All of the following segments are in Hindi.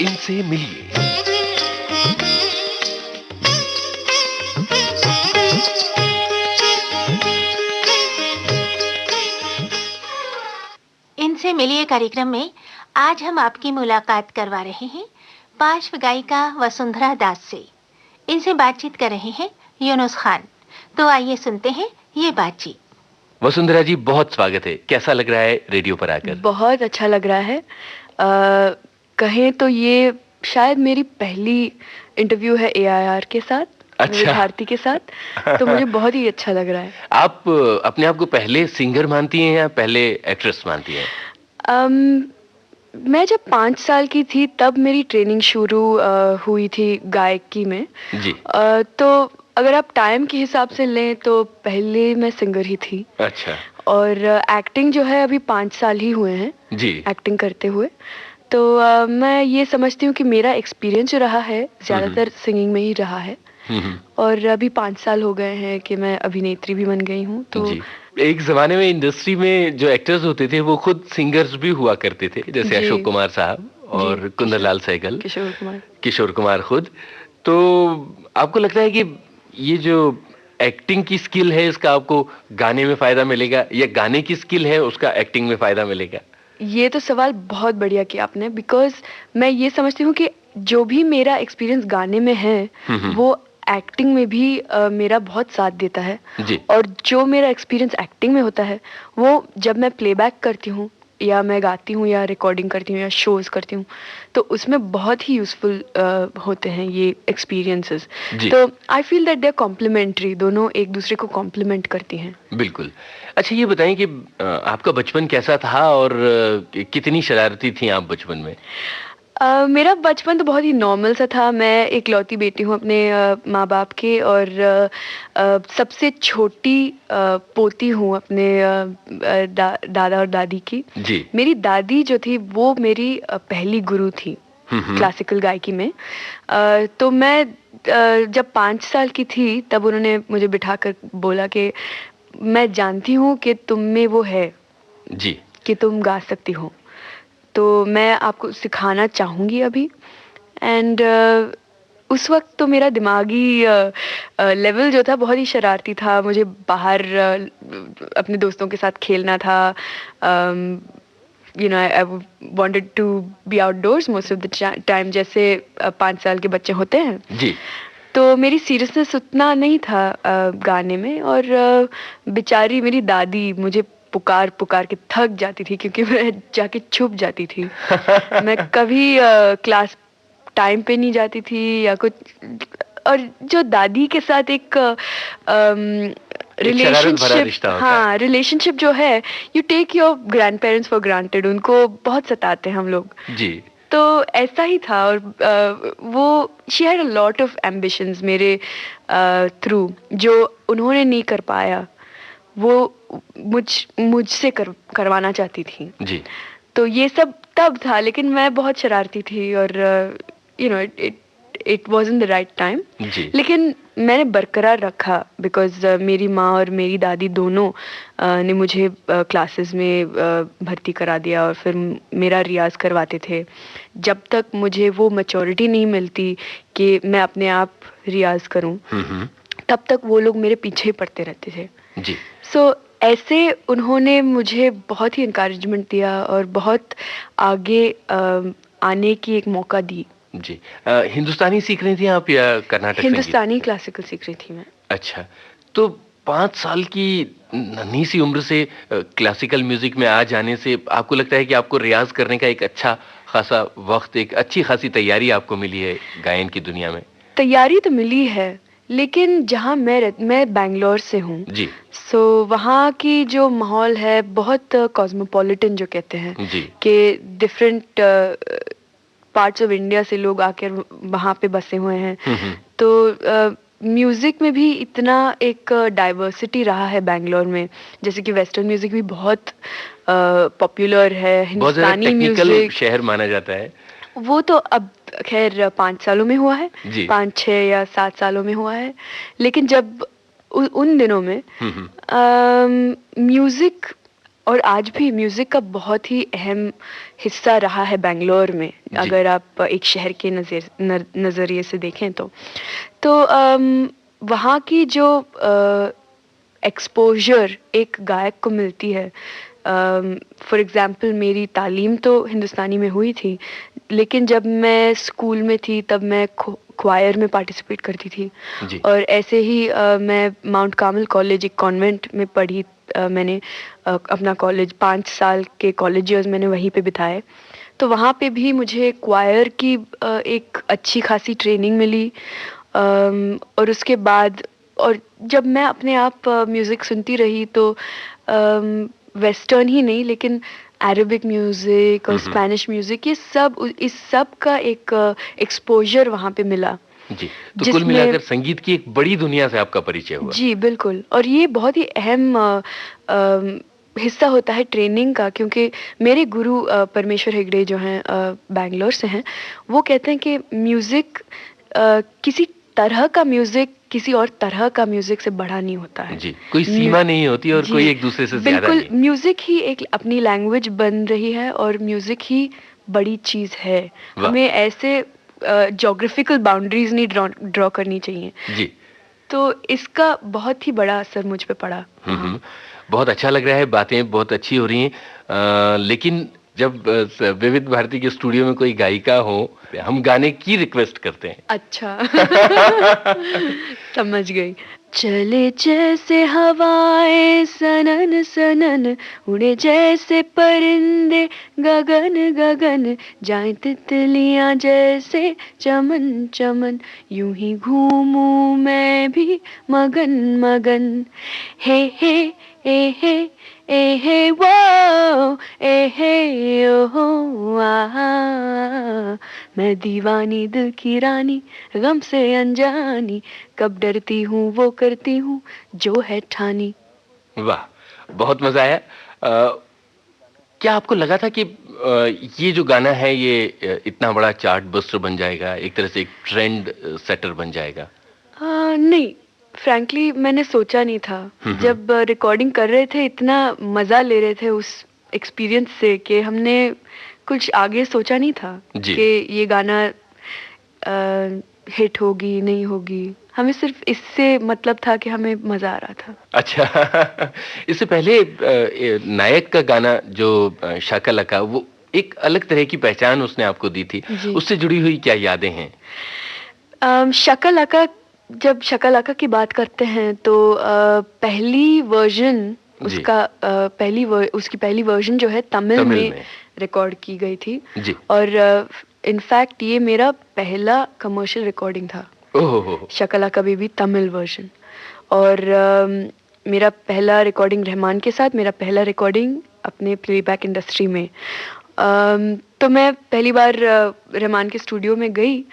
इनसे मिलिए। इनसे मिलिए कार्यक्रम में आज हम आपकी मुलाकात करवा रहे हैं पार्श्व गायिका वसुंधरा दास से। इनसे बातचीत कर रहे हैं यूनुस खान। तो आइए सुनते हैं ये बातचीत। वसुंधरा जी, बहुत स्वागत है। कैसा लग रहा है रेडियो पर आकर? बहुत अच्छा लग रहा है। कहें तो ये शायद मेरी पहली इंटरव्यू है AIR के साथ, अच्छा। भारती के साथ। तो मुझे बहुत ही अच्छा लग रहा है। आप अपने आप को पहले सिंगर मानती हैं या पहले एक्ट्रेस मानती हैं? मैं जब 5 साल की थी तब मेरी ट्रेनिंग शुरू हुई थी गायकी में। जी। तो अगर आप टाइम के हिसाब से लें तो पहले मैं सिंगर ही थी। अच्छा। और एक्टिंग जो है अभी 5 साल ही हुए हैं जी। एक्टिंग करते हुए। तो मैं ये समझती हूँ कि मेरा एक्सपीरियंस जो रहा है ज़्यादातर सिंगिंग में ही रहा है। और अभी 5 साल हो गए हैं कि मैं अभिनेत्री भी बन गई हूँ। तो जी। एक जमाने में इंडस्ट्री में जो एक्टर्स होते थे वो खुद सिंगर्स भी हुआ करते थे, जैसे अशोक कुमार साहब और कुंदनलाल सहगल, किशोर कुमार खुद। तो आपको लगता है कि ये जो एक्टिंग की स्किल है इसका आपको गाने में फायदा मिलेगा या गाने की स्किल है उसका एक्टिंग में फायदा मिलेगा? ये तो सवाल बहुत बढ़िया किया आपने, बिकॉज मैं ये समझती हूँ कि जो भी मेरा एक्सपीरियंस गाने में है वो एक्टिंग में भी मेरा बहुत साथ देता है। जी। और जो मेरा एक्सपीरियंस एक्टिंग में होता है वो जब मैं प्लेबैक करती हूँ या मैं गाती हूँ या रिकॉर्डिंग करती हूँ या शोज करती हूँ तो उसमें बहुत ही यूजफुल होते हैं ये एक्सपीरियंसेस। तो I feel that they are complementary, दोनों एक दूसरे को कॉम्प्लीमेंट करती हैं। बिल्कुल। अच्छा, ये बताएं कि आपका बचपन कैसा था और कितनी शरारती थी आप बचपन में? मेरा बचपन तो बहुत ही नॉर्मल सा था। मैं इकलौती बेटी हूँ अपने माँ बाप के और सबसे छोटी पोती हूँ अपने दादा और दादी की। जी। मेरी दादी जो थी वो मेरी पहली गुरु थी क्लासिकल गायकी में। तो मैं जब 5 साल की थी तब उन्होंने मुझे बिठाकर बोला कि मैं जानती हूँ कि तुम में वो है जी कि तुम गा सकती हो, तो मैं आपको सिखाना चाहूँगी अभी। एंड उस वक्त तो मेरा दिमागी लेवल जो था बहुत ही शरारती था। मुझे बाहर अपने दोस्तों के साथ खेलना था। You know I wanted to be outdoors most of the time, जैसे 5 साल के बच्चे होते हैं। जी। तो मेरी सीरियसनेस उतना नहीं था गाने में। और बेचारी मेरी दादी मुझे पुकार पुकार के थक जाती थी क्योंकि मैं जाके छुप जाती थी। मैं कभी क्लास टाइम पे नहीं जाती थी या कुछ। और जो दादी के साथ एक रिलेशनशिप, हाँ रिलेशनशिप जो है, you take your grandparents for granted, उनको बहुत सताते हैं हम लोग। जी। तो ऐसा ही था। और वो she had a lot of ambitions मेरे थ्रू जो उन्होंने नहीं कर पाया, वो मुझसे करवाना चाहती थी। जी। तो ये सब तब था, लेकिन मैं बहुत शरारती थी और you know it wasn't the right time. लेकिन मैंने बरकरार रखा बिकॉज मेरी माँ और मेरी दादी दोनों ने मुझे क्लासेस में भर्ती करा दिया और फिर मेरा रियाज करवाते थे। जब तक मुझे वो मैच्योरिटी नहीं मिलती कि मैं अपने आप रियाज करूं तब तक वो लोग मेरे पीछे ही पड़ते रहते थे। जी। सो ऐसे उन्होंने मुझे बहुत ही इनकरेजमेंट दिया और बहुत आगे आने की एक मौका दी। जी। हिंदुस्तानी सीख रही थी आप या कर्नाटक संगीत? हिंदुस्तानी क्लासिकल सीख रही थी मैं। अच्छा, तो 5 साल की नन्ही सी उम्र से क्लासिकल म्यूजिक में आ जाने से आपको लगता है कि आपको रियाज करने का एक अच्छा खासा वक्त, एक अच्छी खासी तैयारी आपको मिली है गायन की दुनिया में? तैयारी तो मिली है, लेकिन जहाँ मैं बैंगलोर से हूँ। जी। सो वहाँ की जो माहौल है बहुत कॉस्मोपॉलिटन जो कहते हैं कि डिफरेंट पार्ट्स ऑफ इंडिया से लोग आकर वहाँ पे बसे हुए हैं। तो म्यूजिक में भी इतना एक डाइवर्सिटी रहा है बैंगलोर में, जैसे कि वेस्टर्न म्यूजिक भी बहुत पॉपुलर है। हिंदुस्तानी म्यूजिक शहर माना जाता है। वो तो अब खैर 5 सालों में हुआ है, 5, 6 या 7 सालों में हुआ है। लेकिन जब उन दिनों में म्यूजिक और आज भी म्यूजिक का बहुत ही अहम हिस्सा रहा है बेंगलोर में, अगर आप एक शहर के नज़रिए से देखें तो वहाँ की जो एक्सपोजर एक गायक को मिलती है, फॉर एग्जाम्पल मेरी तालीम तो हिंदुस्तानी में हुई थी, लेकिन जब मैं स्कूल में थी तब मैं क्वायर में पार्टिसिपेट करती थी और ऐसे ही मैं माउंट कार्मल कॉलेज, एक कॉन्वेंट में पढ़ी, मैंने अपना कॉलेज 5 साल के कॉलेज ईयर्स मैंने वहीं पे बिताए, तो वहाँ पे भी मुझे क्वायर की एक अच्छी खासी ट्रेनिंग मिली। और उसके बाद और जब मैं अपने आप म्यूज़िक सुनती रही तो वेस्टर्न ही नहीं लेकिन अरेबिक म्यूज़िक और स्पेनिश म्यूज़िक, ये सब, इस सब का एक एक्सपोजर वहाँ पे मिला जी। तो कुल मिलाकर संगीत की एक बड़ी दुनिया से आपका परिचय हुआ। जी बिल्कुल, और ये बहुत ही अहम हिस्सा होता है ट्रेनिंग का, क्योंकि मेरे गुरु परमेश्वर हेगड़े जो हैं बैंगलोर से हैं, वो कहते हैं कि म्यूज़िक किसी तरह का म्यूज़िक किसी और तरह का म्यूज़िक से बड़ा नहीं होता है जी, कोई सीमा नहीं होती और कोई एक दूसरे से ज्यादा नहीं। बिल्कुल, म्यूज़िक ही एक अपनी लैंग्वेज बन रही है और म्यूज़िक ही बड़ी चीज़ है। हमें ऐसे ज्योग्राफिकल बाउंड्रीज नहीं ड्रॉ करनी चाहिए जी। तो इसका बहुत ही बड़ा असर मुझ पे पड़ा। बहुत अच्छा लग रहा है, बातें बहुत अच्छी हो रही हैं, लेकिन जब विविध भारती के स्टूडियो में कोई गायिका हो, हम गाने की रिक्वेस्ट करते हैं। अच्छा समझ गई। चले जैसे हवाएं सनन सनन, उड़े जैसे परिंदे गगन गगन, जाए तितलियां जैसे चमन चमन, यूं ही घूमूं मैं भी मगन मगन, हे हे ए हे वो ए हे ओ आ, मैं दीवानी दिल की रानी, गम से अनजानी, कब डरती हूँ वो करती हूँ जो है ठानी। वाह, बहुत मजा आया। क्या आपको लगा था कि ये जो गाना है ये इतना बड़ा चार्ट बस्टर बन जाएगा, एक तरह से एक ट्रेंड सेटर बन जाएगा? नहीं, फ्रैंकली मैंने सोचा नहीं था। जब रिकॉर्डिंग कर रहे थे इतना मजा ले रहे थे उस एक्सपीरियंस से कि हमने कुछ आगे सोचा नहीं था कि ये गाना हिट होगी नहीं होगी, हमें सिर्फ इससे मतलब था कि हमें मजा आ रहा था। अच्छा इससे पहले नायक का गाना जो शाका लाका, वो एक अलग तरह की पहचान उसने आपको दी थी, उससे जुड़ी हुई क्या यादें हैं? शाका लाका, जब शाका लाका की बात करते हैं तो पहली वर्जन उसका उसकी पहली वर्जन जो है तमिल में रिकॉर्ड की गई थी जी। और इनफैक्ट ये मेरा पहला कमर्शियल रिकॉर्डिंग था, शाका लाका बेबी तमिल वर्जन। और मेरा पहला रिकॉर्डिंग रहमान के साथ, मेरा पहला रिकॉर्डिंग अपने प्लेबैक इंडस्ट्री में। तो मैं पहली बार रहमान के स्टूडियो में गई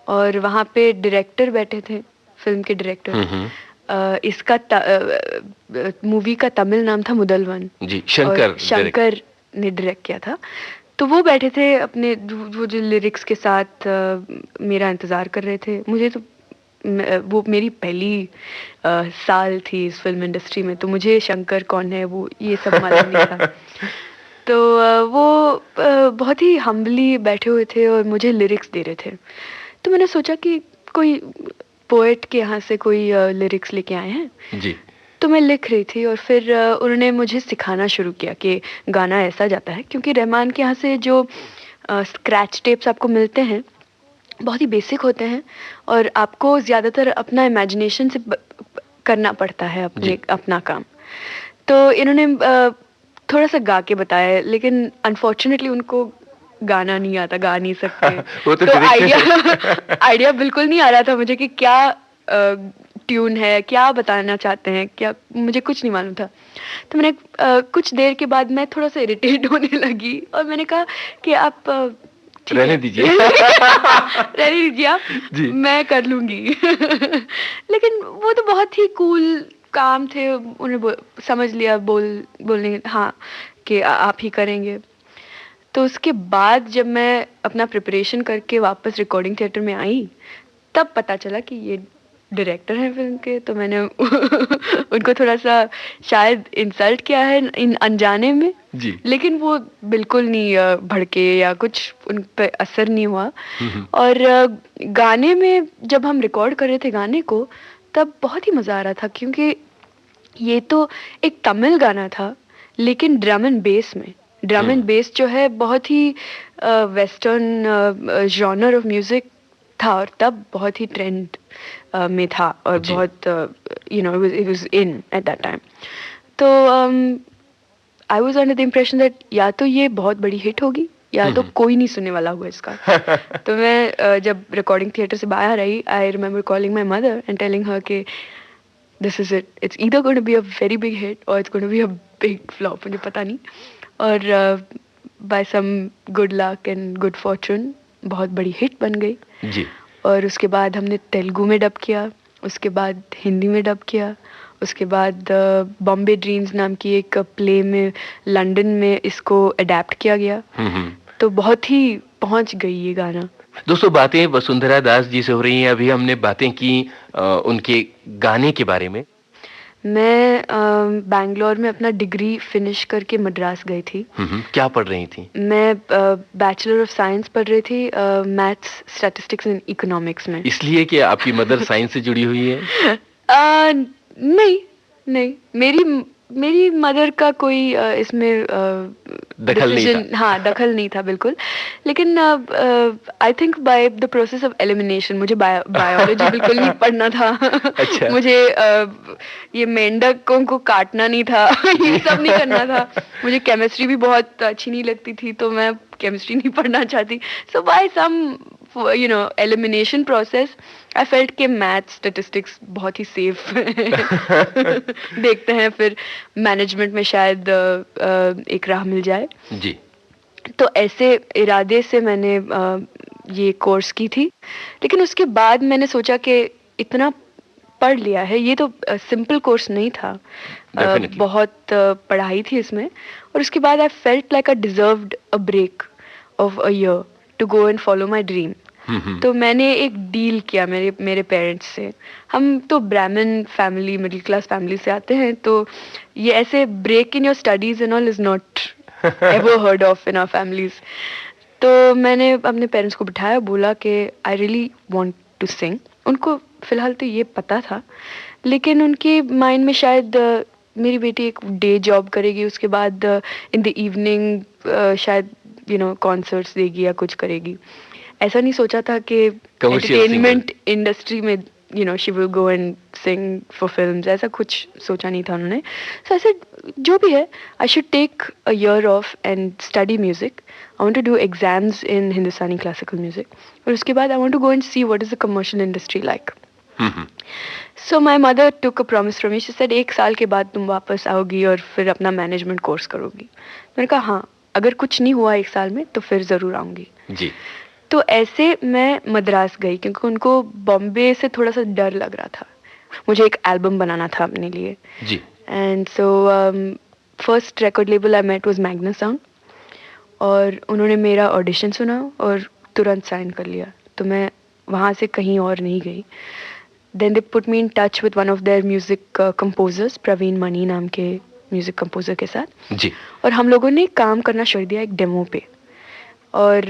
और वहाँ पे डायरेक्टर बैठे थे, फिल्म के डायरेक्टर। इसका मूवी का तमिल नाम था मुदलवन जी, शंकर ने डायरेक्ट किया था। तो वो बैठे थे अपने वो जो लिरिक्स के साथ मेरा इंतज़ार कर रहे थे। मुझे तो वो मेरी पहली साल थी इस फिल्म इंडस्ट्री में, तो मुझे शंकर कौन है वो ये सब मालूम नहीं था। तो वो बहुत ही हम्बली बैठे हुए थे और मुझे लिरिक्स दे रहे थे। तो मैंने सोचा कि कोई पोएट के यहाँ से कोई लिरिक्स लेके आए हैं जी। तो मैं लिख रही थी और फिर उन्होंने मुझे सिखाना शुरू किया कि गाना ऐसा जाता है, क्योंकि रहमान के यहाँ से जो स्क्रैच टेप्स आपको मिलते हैं बहुत ही बेसिक होते हैं और आपको ज़्यादातर अपना इमेजिनेशन से करना पड़ता है अपना काम। तो इन्होंने थोड़ा सा गा के बताया, लेकिन अनफॉर्चुनेटली उनको गाना नहीं आता, गा नहीं सकते। तो आइडिया बिल्कुल नहीं आ रहा था मुझे कि क्या ट्यून है, क्या बताना चाहते हैं, क्या, मुझे कुछ नहीं मालूम था। तो मैंने कुछ देर के बाद मैं थोड़ा सा इरिटेट होने लगी और मैंने कहा कि आप रहने दीजिए रहने दीजिए आप, मैं कर लूंगी। लेकिन वो तो बहुत ही कूल काम थे, उन्हें समझ लिया बोलने हाँ कि आप ही करेंगे। तो उसके बाद जब मैं अपना प्रिपरेशन करके वापस रिकॉर्डिंग थिएटर में आई तब पता चला कि ये डायरेक्टर हैं फिल्म के, तो मैंने उनको थोड़ा सा शायद इंसल्ट किया है इन अनजाने में जी। लेकिन वो बिल्कुल नहीं भड़के या कुछ उन पे असर नहीं हुआ। और गाने में जब हम रिकॉर्ड कर रहे थे गाने को, तब बहुत ही मज़ा आ रहा था, क्योंकि ये तो एक तमिल गाना था लेकिन ड्रम एंड बेस में। ड्रम एंड बेस जो है बहुत ही वेस्टर्न जॉनर ऑफ म्यूजिक था, और तब बहुत ही ट्रेंड में था, और बहुत you know it was in at that time. तो I was under the impression that या तो ये बहुत बड़ी हिट होगी या तो कोई नहीं सुनने वाला हुआ इसका। तो मैं जब रिकॉर्डिंग थिएटर से बाहर आई, I remember calling my mother and telling her कि this is it, it's either going to be a very big hit और it's going to be a big flop, मुझे पता नहीं। और by some good luck and good fortune बहुत बड़ी हिट बन गई जी। और उसके बाद हमने तेलुगु में डब किया, उसके बाद हिंदी में डब किया, उसके बाद बॉम्बे ड्रीम्स नाम की एक प्ले में लंदन में इसको अडेप्ट किया गया। तो बहुत ही पहुंच गई ये गाना। दोस्तों, बातें वसुंधरा दास जी से हो रही हैं। अभी हमने बातें की उनके गाने के बारे में। मैं बैंगलोर में अपना डिग्री फिनिश करके मद्रास गई थी। क्या पढ़ रही थी? मैं बैचलर ऑफ साइंस पढ़ रही थी, मैथ्स, स्टैटिस्टिक्स एंड इकोनॉमिक्स में। इसलिए कि आपकी मदर साइंस से जुड़ी हुई है? नहीं, मेरी मदर का कोई इसमें दखल नहीं था। हाँ, दखल नहीं था बिल्कुल। लेकिन I think by the process of elimination मुझे बायोलॉजी बिल्कुल नहीं पढ़ना था। अच्छा। मुझे ये मेंढकों को काटना नहीं था, ये सब नहीं करना था। मुझे केमिस्ट्री भी बहुत अच्छी नहीं लगती थी, तो मैं केमिस्ट्री नहीं पढ़ना चाहती। So by some elimination process I felt के मैथ्स, स्टैटिस्टिक्स बहुत ही सेफ देखते हैं, फिर मैनेजमेंट में शायद एक राह मिल जाए जी। तो ऐसे इरादे से मैंने ये कोर्स की थी। लेकिन उसके बाद मैंने सोचा कि इतना पढ़ लिया है, ये तो सिंपल कोर्स नहीं था, बहुत पढ़ाई थी इसमें। और उसके बाद I felt like I deserved a break of a year to go and follow my dream. तो मैंने एक डील किया मेरे पेरेंट्स से। हम तो ब्राह्मण फैमिली, मिडिल क्लास फैमिली से आते हैं, तो ये ऐसे break in your studies and all is not ever heard of in our families. तो मैंने अपने पेरेंट्स को बिठाया, बोला कि I really want to sing. उनको फिलहाल तो ये पता था, लेकिन उनके माइंड में शायद मेरी बेटी एक डे जॉब करेगी, उसके बाद इन द इवनिंग शायद कॉन्सर्ट्स देगी या कुछ करेगी। ऐसा नहीं सोचा था कि एंटरटेनमेंट इंडस्ट्री में she will go and sing for films, ऐसा कुछ सोचा नहीं था उन्होंने। सो ऐसे जो भी है, I should take a year off and study music. I want to do exams in Hindustani classical music, और उसके बाद I want to go and see what is the commercial industry like. So my mother took a promise from me, she said 1 साल के बाद तुम वापस आओगी और फिर अपना मैनेजमेंट कोर्स करोगी। मैंने कहा हाँ, अगर कुछ नहीं हुआ 1 साल में तो फिर ज़रूर आऊँगी जी। तो ऐसे मैं मद्रास गई, क्योंकि उनको बॉम्बे से थोड़ा सा डर लग रहा था। मुझे एक एल्बम बनाना था अपने लिए जी। And so first record label I met was Magna sound, और उन्होंने मेरा ऑडिशन सुना और तुरंत साइन कर लिया। तो मैं वहाँ से कहीं और नहीं गई। Then they put me in touch with one of their music composers, Praveen Mani नाम के म्यूजिक कंपोजर के साथ जी। और हम लोगों ने काम करना शुरू दिया एक डेमो पे। और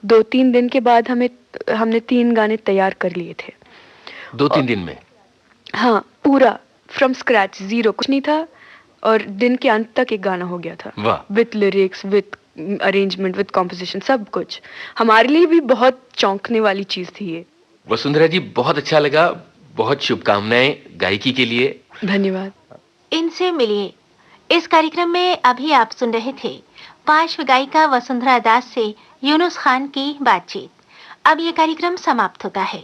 2-3 दिन के बाद हमने 3 गाने तैयार कर लिए थे। 2-3 दिन में? हाँ, पूरा फ्रॉम स्क्रैच, जीरो, कुछ नहीं था, और दिन के अंत तक एक गाना हो गया था, with lyrics, with arrangement, with composition, सब कुछ। हमारे लिए भी बहुत चौंकने वाली चीज थी ये। वसुंधरा जी, बहुत अच्छा लगा, बहुत शुभकामनाएं गायकी के लिए। धन्यवाद। इनसे मिलिए। इस कार्यक्रम में अभी आप सुन रहे थे पार्श्व गायिका वसुंधरा दास से यूनुस खान की बातचीत। अब ये कार्यक्रम समाप्त होता है।